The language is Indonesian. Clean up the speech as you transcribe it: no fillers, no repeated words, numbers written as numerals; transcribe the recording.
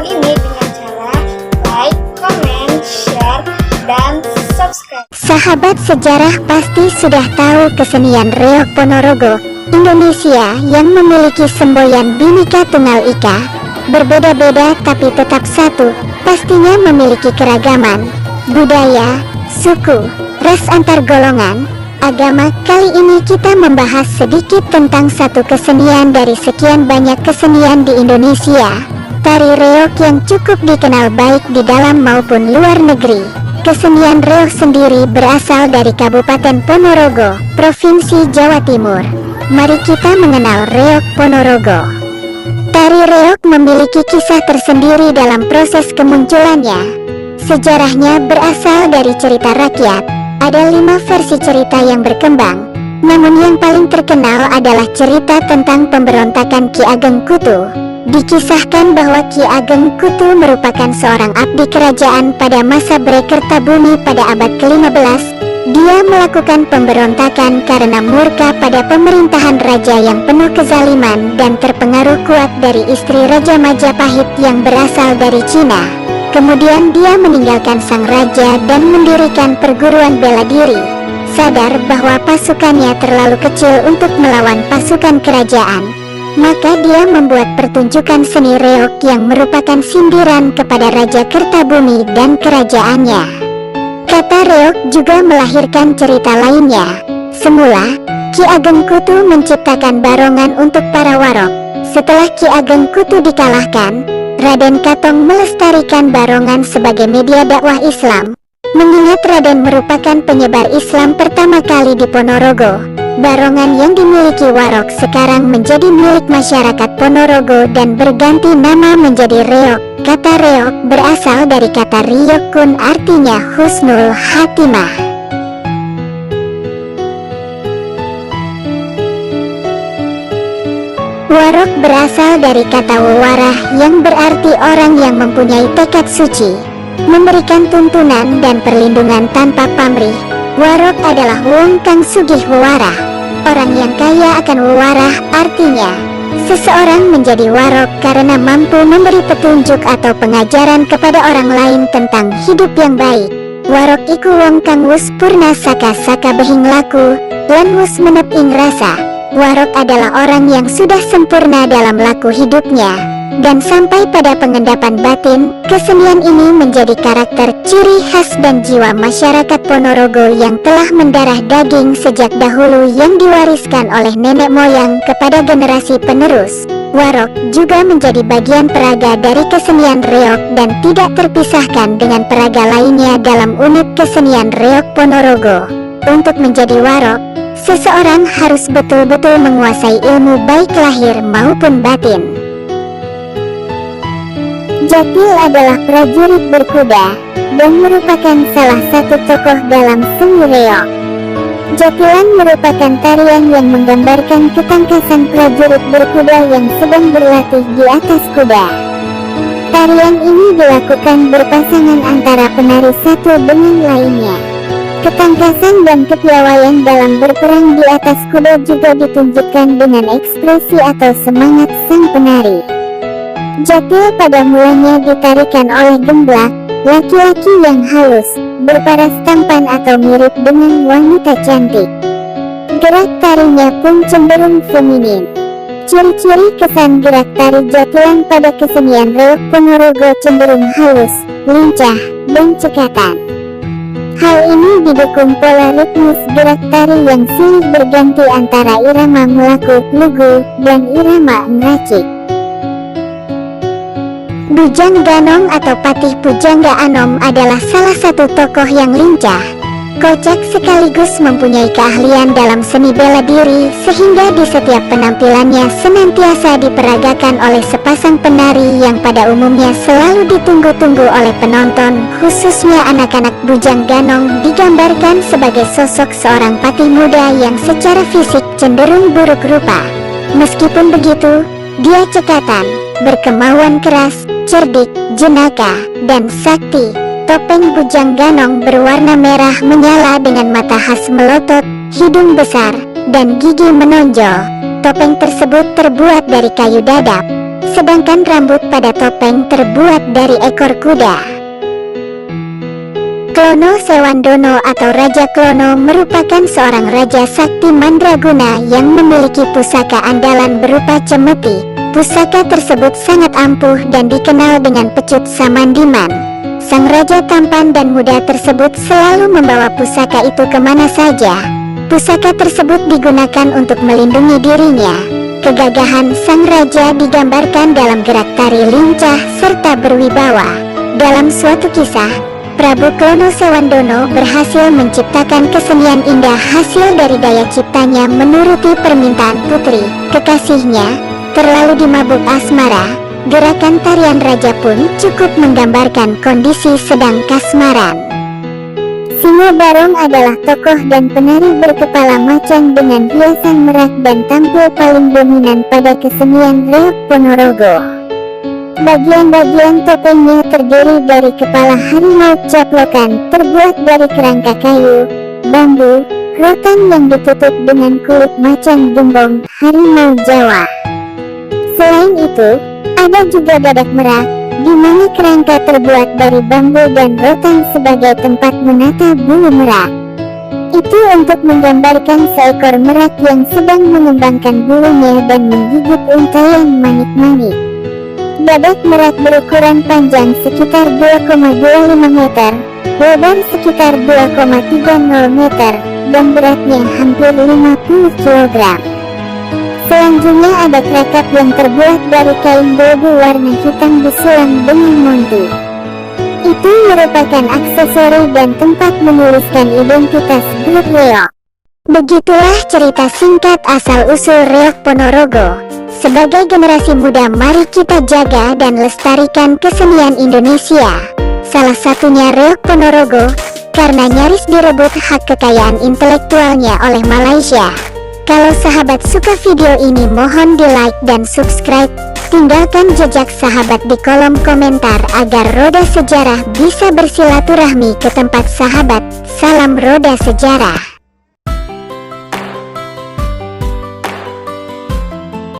channel ini dengan cara like, comment, share, dan subscribe. Sahabat sejarah pasti sudah tahu kesenian Reog Ponorogo, Indonesia yang memiliki semboyan Bhinneka Tunggal Ika. Berbeda-beda tapi tetap satu, pastinya memiliki keragaman, budaya, suku, ras antar golongan, agama. Kali ini kita membahas sedikit tentang satu kesenian dari sekian banyak kesenian di Indonesia, tari reog yang cukup dikenal baik di dalam maupun luar negeri. Kesenian reog sendiri berasal dari Kabupaten Ponorogo, Provinsi Jawa Timur. Mari kita mengenal Reog Ponorogo. Tari reog memiliki kisah tersendiri dalam proses kemunculannya. Sejarahnya berasal dari cerita rakyat. Ada 5 versi cerita yang berkembang, namun yang paling terkenal adalah cerita tentang pemberontakan Ki Ageng Kutu. Dikisahkan bahwa Ki Ageng Kutu merupakan seorang abdi kerajaan pada masa Brekertabumi pada abad ke-15. Dia melakukan pemberontakan karena murka pada pemerintahan raja yang penuh kezaliman dan terpengaruh kuat dari istri Raja Majapahit yang berasal dari Cina. Kemudian dia meninggalkan sang raja dan mendirikan perguruan bela diri. Sadar bahwa pasukannya terlalu kecil untuk melawan pasukan kerajaan, maka dia membuat pertunjukan seni reog yang merupakan sindiran kepada Raja Kertabumi dan kerajaannya. Kata reog juga melahirkan cerita lainnya. Semula, Ki Ageng Kutu menciptakan barongan untuk para warog. Setelah Ki Ageng Kutu dikalahkan, Raden Katong melestarikan barongan sebagai media dakwah Islam. Mengingat Raden merupakan penyebar Islam pertama kali di Ponorogo, barongan yang dimiliki warog sekarang menjadi milik masyarakat Ponorogo dan berganti nama menjadi reog. Kata reog berasal dari kata riyokun, artinya husnul hatimah. Warog berasal dari kata wewarah yang berarti orang yang mempunyai tekad suci, memberikan tuntunan dan perlindungan tanpa pamrih. Warog adalah wong kang sugih wewarah, orang yang kaya akan wewarah, artinya seseorang menjadi warog karena mampu memberi petunjuk atau pengajaran kepada orang lain tentang hidup yang baik. Warog iku wong kang wus purna saka behing laku, lan wus menep ing rasa. Warog adalah orang yang sudah sempurna dalam laku hidupnya, dan sampai pada pengendapan batin. Kesenian ini menjadi karakter, ciri khas dan jiwa masyarakat Ponorogo yang telah mendarah daging sejak dahulu, yang diwariskan oleh nenek moyang kepada generasi penerus. Warog juga menjadi bagian peraga dari kesenian reog dan tidak terpisahkan dengan peraga lainnya dalam unit kesenian reog Ponorogo. Untuk menjadi warog, seseorang harus betul-betul menguasai ilmu baik lahir maupun batin. Jatil adalah prajurit berkuda dan merupakan salah satu tokoh dalam seni reog. Jatilan merupakan tarian yang menggambarkan ketangkasan prajurit berkuda yang sedang berlatih di atas kuda. Tarian ini dilakukan berpasangan antara penari satu dengan lainnya. Ketangkasan dan kepiawaian dalam berperang di atas kuda juga ditunjukkan dengan ekspresi atau semangat sang penari. Jatil pada mulanya ditarikan oleh gemblak, laki-laki yang halus, berparas tampan atau mirip dengan wanita cantik. Gerak tarinya pun cenderung feminin. Ciri-ciri kesan gerak tari jatilan pada kesenian reog Ponorogo cenderung halus, lincah, dan cekatan. Hal ini didukung pola ritmis gerak tari yang silih berganti antara irama melaku, lugu, dan irama ngeracik. Bujang Ganong atau Patih Pujangga Anom adalah salah satu tokoh yang lincah, kocak sekaligus mempunyai keahlian dalam seni bela diri, sehingga di setiap penampilannya senantiasa diperagakan oleh sepasang penari yang pada umumnya selalu ditunggu-tunggu oleh penonton. Khususnya anak-anak, Bujang Ganong digambarkan sebagai sosok seorang patih muda yang secara fisik cenderung buruk rupa. Meskipun begitu, dia cekatan, berkemauan keras, cerdik, jenaka, dan sakti. Topeng Bujang Ganong berwarna merah menyala dengan mata khas melotot, hidung besar, dan gigi menonjol. Topeng tersebut terbuat dari kayu dadap. sedangkan rambut pada topeng terbuat dari ekor kuda. Klono Sewandono atau Raja Klono merupakan seorang raja sakti mandraguna yang memiliki pusaka andalan berupa cemeti. Pusaka tersebut sangat ampuh dan dikenal dengan pecut Samandiman. Sang raja tampan dan muda tersebut selalu membawa pusaka itu kemana saja. Pusaka tersebut digunakan untuk melindungi dirinya. Kegagahan sang raja digambarkan dalam gerak tari lincah serta berwibawa. Dalam suatu kisah, Prabu Klono Sewandono berhasil menciptakan kesenian indah hasil dari daya ciptanya menuruti permintaan putri, kekasihnya, terlalu dimabuk asmara. Gerakan tarian raja pun cukup menggambarkan kondisi sedang kasmaran. Singo Barong adalah tokoh dan penari berkepala macan dengan hiasan merak dan tampil paling dominan pada kesenian reok Ponorogo. Bagian-bagian topengnya terdiri dari kepala harimau caplokan terbuat dari kerangka kayu, bambu, rotan yang ditutup dengan kulit macan bumbong harimau Jawa. Selain itu, ada juga dadak merak, di mana kerangka terbuat dari bambu dan rotan sebagai tempat menata bulu merak. Itu untuk menggambarkan seekor merak yang sedang mengembangkan bulunya dan menggigit untayan manik-manik. Dadak merak berukuran panjang sekitar 2,25 meter, lebar sekitar 2,30 meter, dan beratnya hampir 50 kg. Selanjutnya ada krekap yang terbuat dari kain bobu warna hitam disulam dengan montu. Itu merupakan aksesori dan tempat menuliskan identitas grup reok. Begitulah cerita singkat asal-usul reok Ponorogo. Sebagai generasi muda, mari kita jaga dan lestarikan kesenian Indonesia. Salah satunya reok Ponorogo, karena nyaris direbut hak kekayaan intelektualnya oleh Malaysia. Kalau sahabat suka video ini, mohon di like dan subscribe. Tinggalkan jejak sahabat di kolom komentar agar Roda Sejarah bisa bersilaturahmi ke tempat sahabat. Salam Roda Sejarah.